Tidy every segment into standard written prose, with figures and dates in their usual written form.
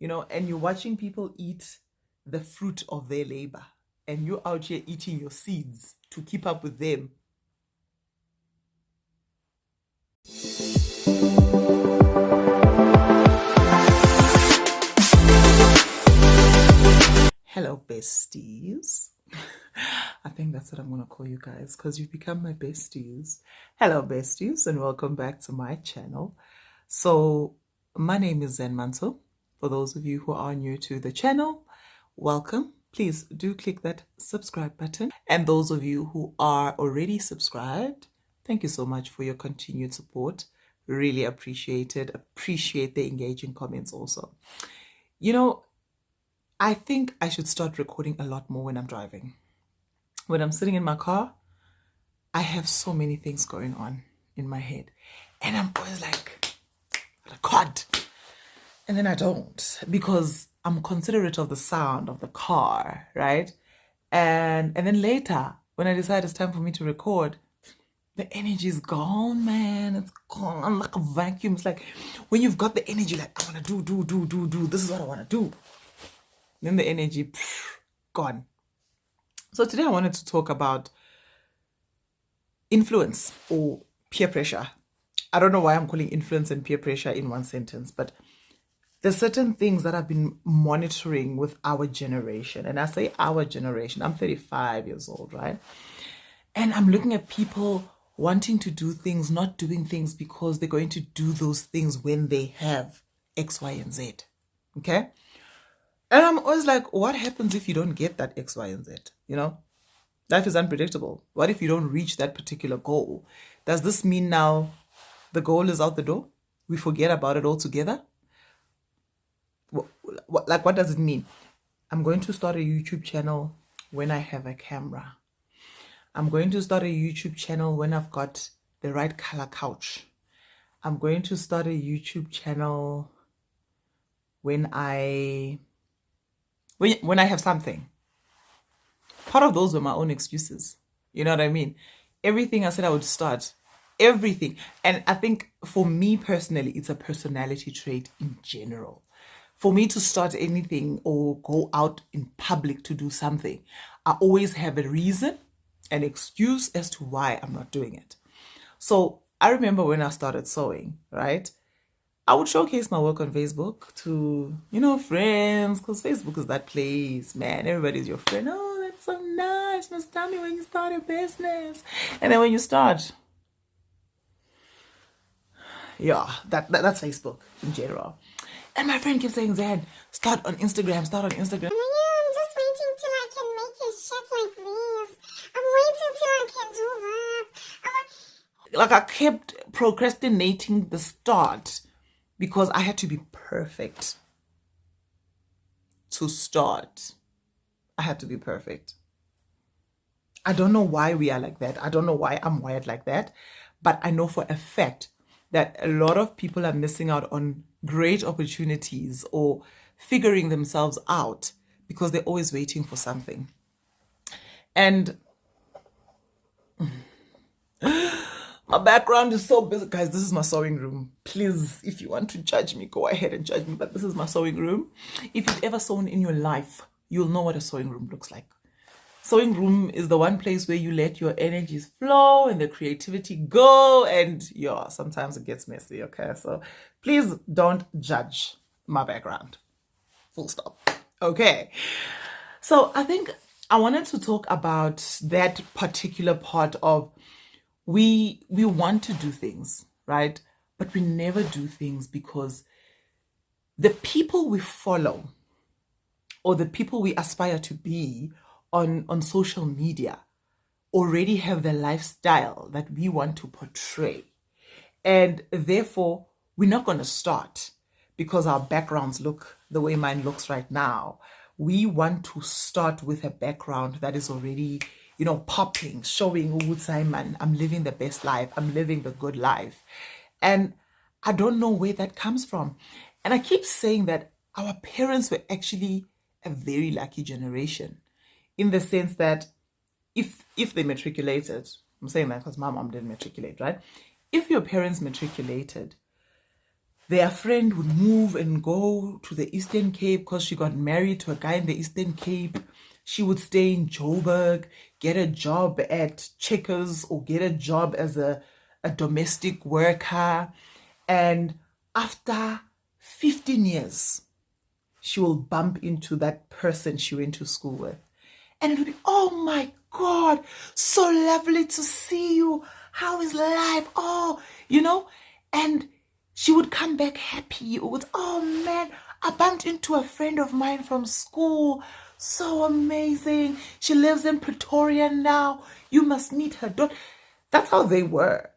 and you're watching people eat the fruit of their labor, and you're out here eating your seeds to keep up with them. Hello, besties. I think that's what I'm going to call you guys because you've become my besties. Hello, besties, and welcome back to my channel. So, my name is Zen Manso. For those of you who are new to the channel, welcome. Please do click that subscribe button. And those of you who are already subscribed, thank you so much for your continued support. Really appreciate it. Appreciate the engaging comments also. I think I should start recording a lot more when I'm driving. When I'm sitting in my car, I have so many things going on in my head. And I'm always like, record. And then I don't because I'm considerate of the sound of the car, right? And then later, when I decide it's time for me to record, the energy is gone, man. It's gone like a vacuum. It's like when you've got the energy, like, I want to do. This is what I want to do. Then the energy, gone. So today I wanted to talk about influence or peer pressure. I don't know why I'm calling influence and peer pressure in one sentence, but there's certain things that I've been monitoring with our generation. And I say our generation, I'm 35 years old, right? And I'm looking at people wanting to do things, not doing things because they're going to do those things when they have X, Y, and Z. Okay? And I'm always like, what happens if you don't get that X, Y, and Z? Life is unpredictable. What if you don't reach that particular goal? Does this mean now the goal is out the door? We forget about it altogether? What does it mean? I'm going to start a YouTube channel when I have a camera. I'm going to start a YouTube channel when I've got the right color couch. I'm going to start a YouTube channel when I have something. Part of those were my own excuses. You know what I mean? Everything I said I would start. Everything. And I think for me personally, it's a personality trait in general. For me to start anything or go out in public to do something, I always have a reason, an excuse as to why I'm not doing it. So I remember when I started sewing, right? I would showcase my work on Facebook to, friends, because Facebook is that place, man. Everybody's your friend. Oh, that's so nice. Just tell me when you start a business. And then when you start, yeah, that's Facebook in general. And my friend keeps saying, Zen, start on Instagram. I'm just waiting till I can make a shirt like this. I'm waiting till I can do that. Like I kept procrastinating the start because I had to be perfect to start. I had to be perfect. I don't know why we are like that. I don't know why I'm wired like that. But I know for a fact that a lot of people are missing out on great opportunities or figuring themselves out because they're always waiting for something. And my background is so busy. Guys, this is my sewing room. Please, if you want to judge me, go ahead and judge me. But this is my sewing room. If you've ever sewn in your life, you'll know what a sewing room looks like. Sewing room is the one place where you let your energies flow and the creativity go. And yeah, sometimes it gets messy, okay? So please don't judge my background. Full stop. Okay. So I think I wanted to talk about that particular part of we want to do things, right? But we never do things because the people we follow or the people we aspire to be on social media already have the lifestyle that we want to portray. And therefore, we're not going to start because our backgrounds look the way mine looks right now. We want to start with a background that is already, popping, showing who Simon, I'm living the best life. I'm living the good life. And I don't know where that comes from. And I keep saying that our parents were actually a very lucky generation in the sense that if they matriculated, I'm saying that because my mom didn't matriculate, right? If your parents matriculated, their friend would move and go to the Eastern Cape because she got married to a guy in the Eastern Cape. She would stay in Joburg, get a job at Checkers or get a job as a domestic worker. And after 15 years, she will bump into that person she went to school with. And it would be, oh my God, so lovely to see you. How is life? Oh, and she would come back happy with, oh man, I bumped into a friend of mine from school. So amazing. She lives in Pretoria now. You must meet her. That's how they were.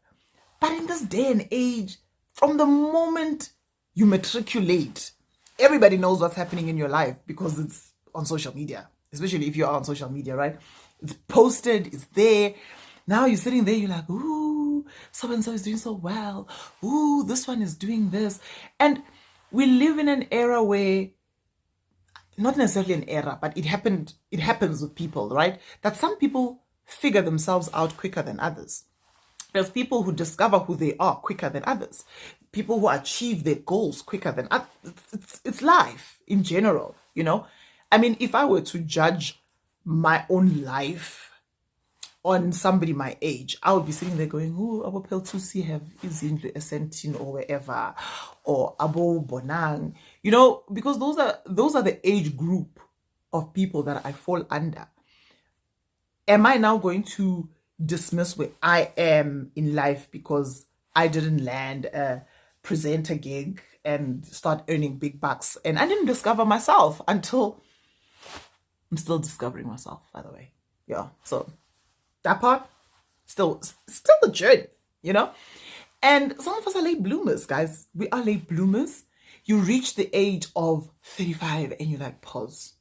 But in this day and age, from the moment you matriculate, everybody knows what's happening in your life because it's on social media, especially if you're on social media, right? It's posted, it's there. Now you're sitting there, you're like, ooh, so-and-so is doing so well. Ooh, this one is doing this. And we live in an era where, not necessarily an era, but it happens with people, right? That some people figure themselves out quicker than others. There's people who discover who they are quicker than others. People who achieve their goals quicker than others. It's life in general, I mean, if I were to judge my own life on somebody my age, I would be sitting there going, oh, Abo Peltusi have izindlu Essentin or wherever, or Abo Bonang, because those are the age group of people that I fall under. Am I now going to dismiss where I am in life because I didn't land a presenter gig and start earning big bucks? And I didn't discover myself until I'm still discovering myself, by the way. Yeah. So that part, still a journey, And some of us are late bloomers, guys. We are late bloomers. You reach the age of 35 and you're like, pause.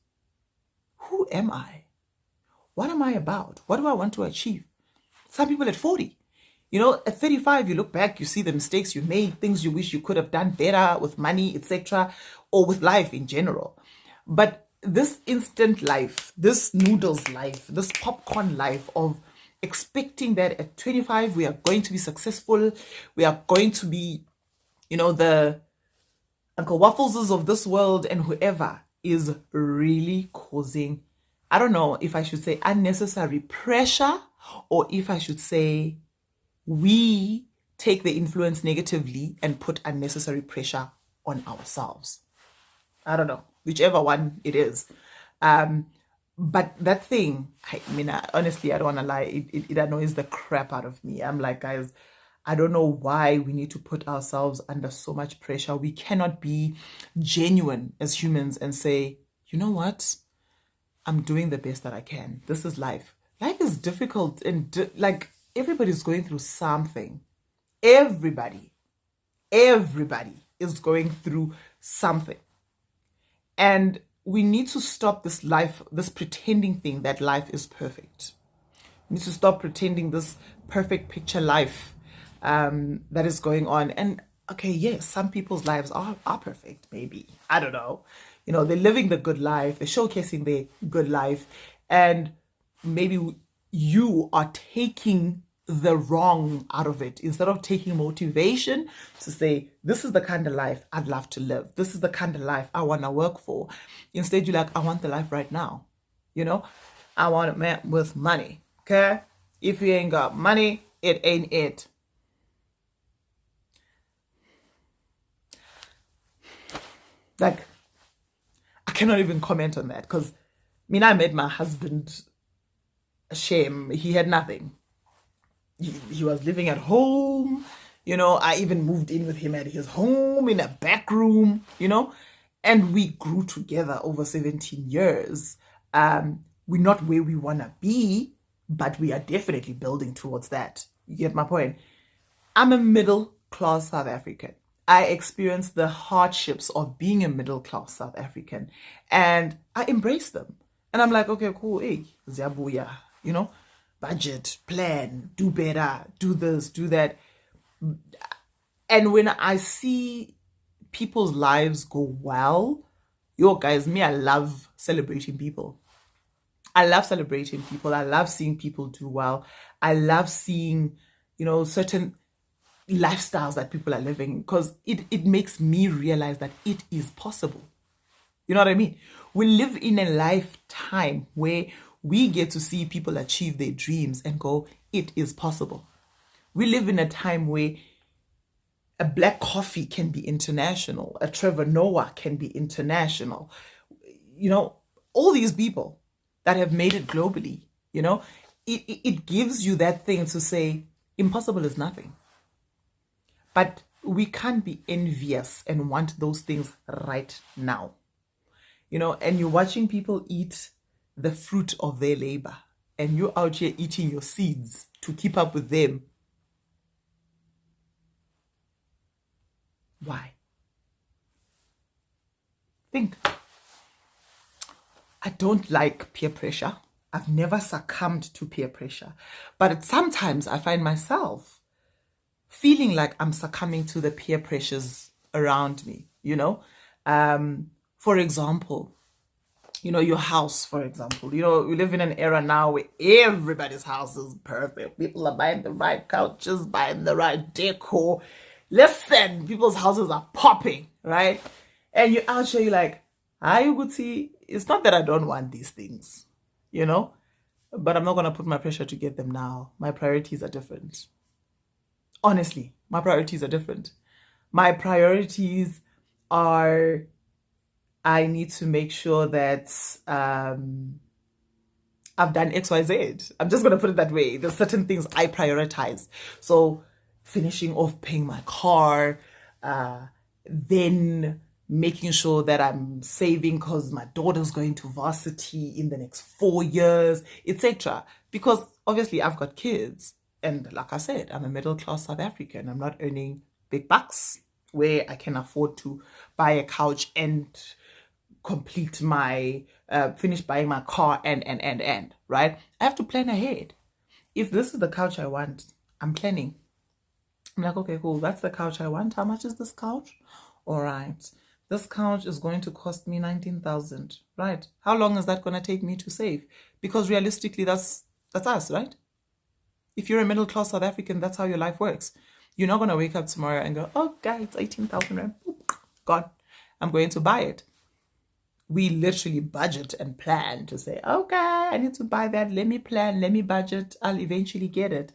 Who am I? What am I about? What do I want to achieve? Some people at 40, at 35, you look back, you see the mistakes you made, things you wish you could have done better with money, etc., or with life in general. But this instant life, this noodles life, this popcorn life of expecting that at 25 we are going to be successful, we are going to be, the Uncle Waffleses of this world and whoever, is really causing, I don't know if I should say unnecessary pressure or if I should say we take the influence negatively and put unnecessary pressure on ourselves. I don't know, whichever one it is. But that thing, honestly, I don't want to lie, it annoys the crap out of me. I'm like, guys, I don't know why we need to put ourselves under so much pressure. We cannot be genuine as humans and say, you know what? I'm doing the best that I can. This is life. Life is difficult and everybody's going through something. Everybody is going through something. And we need to stop this pretending thing that life is perfect. We need to stop pretending this perfect picture life that is going on. And okay, yes, some people's lives are perfect, maybe. I don't know. They're living the good life. They're showcasing their good life. And maybe you are taking the wrong out of it instead of taking motivation to say, this is the kind of life I'd love to live. This is the kind of life I want to work for. Instead, you're like, I want the life right now. I want a man with money. Okay? If you ain't got money, it ain't it. I cannot even comment on that because I met my husband, shame, he had nothing. He was living at home, I even moved in with him at his home in a back room, and we grew together over 17 years. We're not where we want to be, but we are definitely building towards that. You get my point? I'm a middle-class South African. I experienced the hardships of being a middle-class South African, and I embrace them. And I'm like, okay, cool, hey, ziyabuya, budget, plan, do better, do this, do that. And when I see people's lives go well, guys, I love celebrating people. I love celebrating people. I love seeing people do well. I love seeing, certain lifestyles that people are living, because it makes me realize that it is possible. You know what I mean? We live in a lifetime where we get to see people achieve their dreams and go, it is possible. We live in a time where a Black Coffee can be international, a Trevor Noah can be international. You know, all these people that have made it globally, you know, it gives you that thing to say, impossible is nothing. But we can't be envious and want those things right now. You know, and you're watching people eat the fruit of their labor, and you're out here eating your seeds to keep up with them. Why? Think. I don't like peer pressure. I've never succumbed to peer pressure. But sometimes I find myself feeling like I'm succumbing to the peer pressures around me, you know? For example, you know, your house, for example. You know, we live in an era now where everybody's house is perfect. People are buying the right couches, buying the right decor. Listen, people's houses are popping, right? And you're out here, you're like, hi, Uguti. It's not that I don't want these things, you know? But I'm not going to put my pressure to get them now. My priorities are different. Honestly, my priorities are different. My priorities are, I need to make sure that I've done XYZ. I'm just going to put it that way. There's certain things I prioritize. So finishing off paying my car, then making sure that I'm saving because my daughter's going to varsity in the next 4 years, etc. Because obviously I've got kids. And like I said, I'm a middle-class South African. I'm not earning big bucks where I can afford to buy a couch and complete my, finish buying my car and, right? I have to plan ahead. If this is the couch I want, I'm planning. I'm like, okay, cool. That's the couch I want. How much is this couch? All right. This couch is going to cost me 19,000, right? How long is that going to take me to save? Because realistically, that's us, right? If you're a middle-class South African, that's how your life works. You're not going to wake up tomorrow and go, oh, guys, it's 18,000 rand. God, I'm going to buy it. We literally budget and plan to say, okay, I need to buy that. Let me plan, let me budget. I'll eventually get it,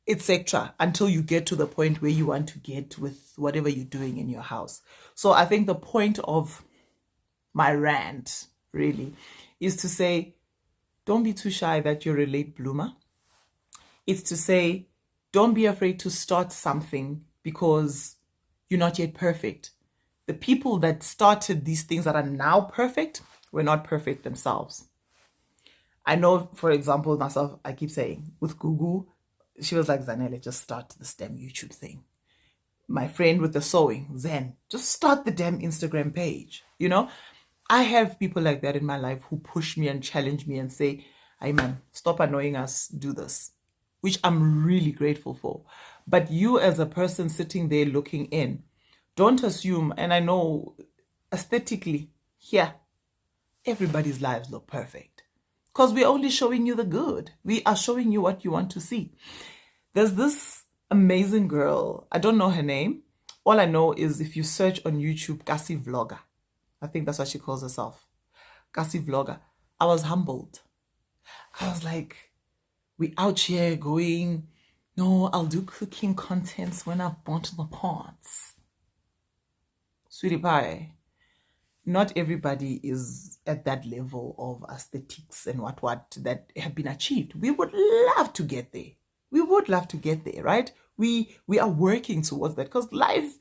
etc. Until you get to the point where you want to get with whatever you're doing in your house. So I think the point of my rant really is to say, don't be too shy that you're a late bloomer. It's to say, don't be afraid to start something because you're not yet perfect. The people that started these things that are now perfect were not perfect themselves. I know, for example, myself, I keep saying, with Google, she was like, Zanele, just start the STEM YouTube thing. My friend with the sewing, Zen, just start the damn Instagram page. You know, I have people like that in my life who push me and challenge me and say, hey man, stop annoying us, do this, which I'm really grateful for. But you as a person sitting there looking in, don't assume, and I know aesthetically, here, everybody's lives look perfect. Because we're only showing you the good. We are showing you what you want to see. There's this amazing girl. I don't know her name. All I know is if you search on YouTube, Kasi Vlogger. I think that's what she calls herself. Kasi Vlogger. I was humbled. I was like, we out here going, no, I'll do cooking contents when I've bought the pots. Sweetie pie. Not everybody is at that level of aesthetics and what that have been achieved. We would love to get there. We would love to get there, right? We are working towards that because life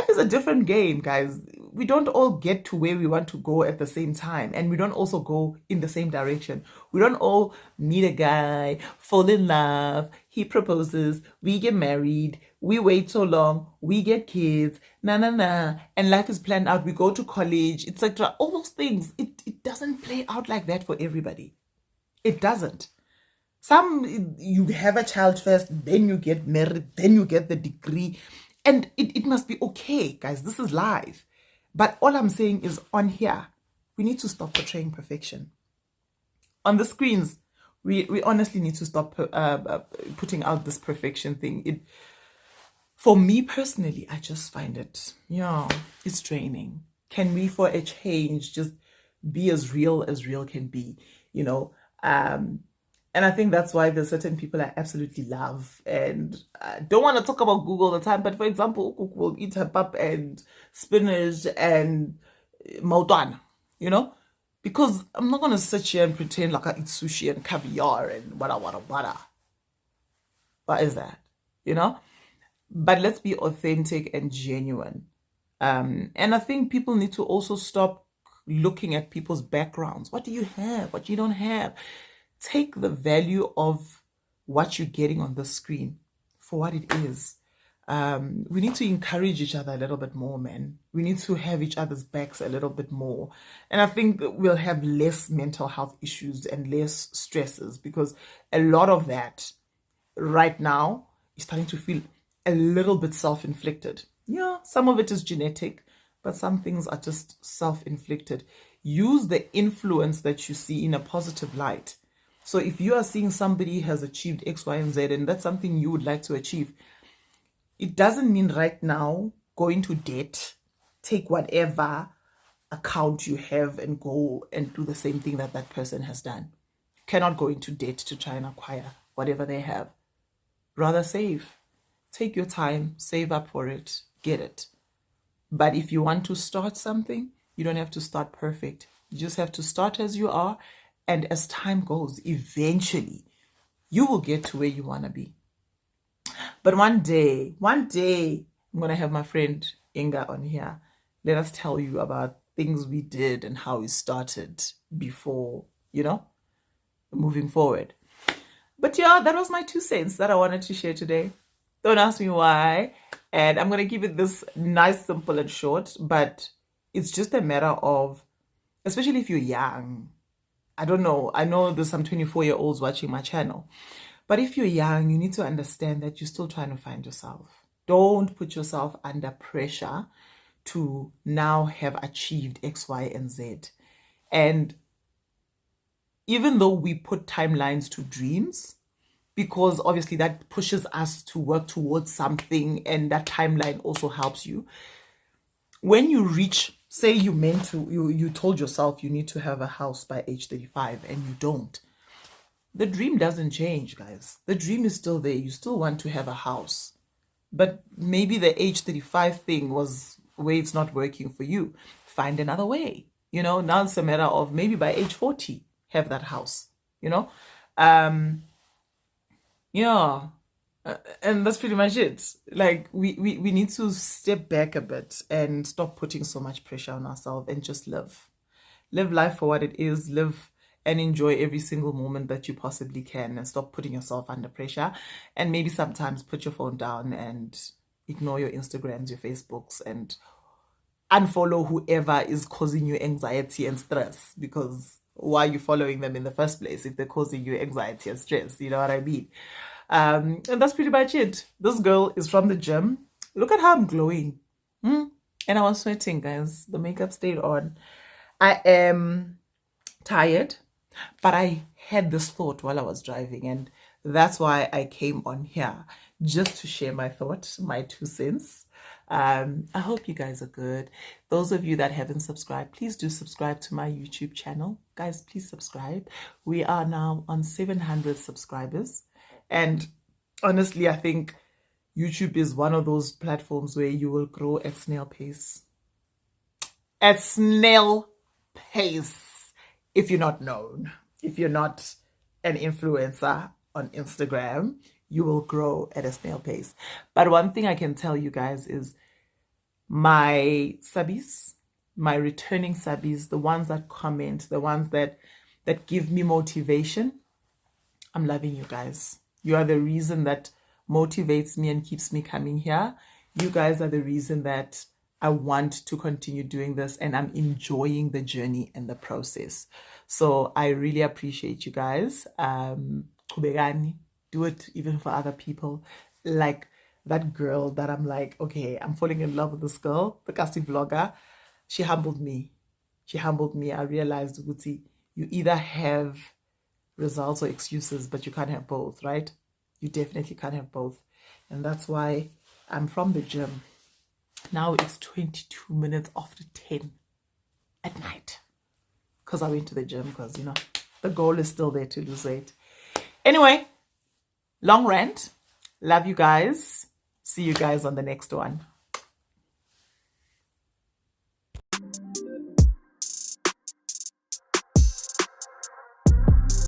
is a different game, guys. We don't all get to where we want to go at the same time, and we don't also go in the same direction. We don't all meet a guy, fall in love, he proposes, we get married, we wait so long, we get kids, and life is planned out. We go to college, etc. All those things, it doesn't play out like that for everybody. It doesn't. Some, you have a child first, then you get married, then you get the degree. And it must be okay, guys. This is life. But all I'm saying is on here, we need to stop portraying perfection. On the screens, we honestly need to stop putting out this perfection thing. for me personally, I just find it, it's draining. Can we, for a change, just be as real can be, you know? And I think that's why there's certain people I absolutely love. And I don't want to talk about Google all the time, but for example, Ukuk will eat her pap and spinach and mautwana, because I'm not going to sit here and pretend like I eat sushi and caviar and wada. What is that? But let's be authentic and genuine. And I think people need to also stop looking at people's backgrounds. What do you have? What you don't have? Take the value of what you're getting on the screen for what it is. We need to encourage each other a little bit more, man. We need to have each other's backs a little bit more. And I think we'll have less mental health issues and less stresses, because a lot of that right now is starting to feel a little bit self-inflicted. Yeah, some of it is genetic, but some things are just self-inflicted. Use the influence that you see in a positive light. So if you are seeing somebody has achieved X, Y, and Z, and that's something you would like to achieve, it doesn't mean right now go into debt, take whatever account you have and go and do the same thing that that person has done. You cannot go into debt to try and acquire whatever they have. Rather save. Take your time, save up for it, get it. But if you want to start something, you don't have to start perfect. You just have to start as you are. And as time goes, eventually, you will get to where you want to be. But one day, I'm going to have my friend Inga on here. Let us tell you about things we did and how we started before, moving forward. But yeah, that was my 2 cents that I wanted to share today. Don't ask me why. And I'm going to keep it this nice, simple, and short. But it's just a matter of, especially if you're young, I don't know. I know there's some 24-year-olds watching my channel. But if you're young, you need to understand that you're still trying to find yourself. Don't put yourself under pressure to now have achieved X, Y, and Z. And even though we put timelines to dreams, because obviously that pushes us to work towards something, and that timeline also helps you. When you reach, say you told yourself you need to have a house by age 35 and you don't, the dream doesn't change, guys. The dream is still there. You still want to have a house. But maybe the age 35 thing was where it's not working for you. Find another way. Now it's a matter of maybe by age 40, have that house. Yeah. And that's pretty much it. Like, we need to step back a bit and stop putting so much pressure on ourselves and just live life for what it is. Live and enjoy every single moment that you possibly can, and stop putting yourself under pressure. And maybe sometimes put your phone down and ignore your Instagrams, your Facebooks, and unfollow whoever is causing you anxiety and stress, because why are you following them in the first place if they're causing you anxiety and stress? You know what I mean? And that's pretty much it. This girl is from the gym. Look at how I'm glowing. And I was sweating, guys. The makeup stayed on. I am tired, but I had this thought while I was driving, and that's why I came on here, just to share my thoughts, my 2 cents. I hope you guys are good. Those of you that haven't subscribed, please do subscribe to my YouTube channel. Guys, please subscribe. We are now on 700 subscribers. And honestly, I think YouTube is one of those platforms where you will grow at snail pace. At snail pace. If you're not known, if you're not an influencer on Instagram, you will grow at a snail pace. But one thing I can tell you guys is my subbies, my returning subbies, the ones that comment, the ones that give me motivation, I'm loving you guys. You are the reason that motivates me and keeps me coming here. You guys are the reason that I want to continue doing this, and I'm enjoying the journey and the process. So I really appreciate you guys. Do it even for other people. Like that girl that I'm like, okay, I'm falling in love with this girl, the casting vlogger. She humbled me. I realized, Guti, you either have results or excuses, but you can't have both, right? You definitely can't have both. And that's why I'm from the gym. Now it's 22 minutes after 10 at night. Because I went to the gym because, you know, the goal is still there to lose weight. Anyway, long rant. Love you guys. See you guys on the next one.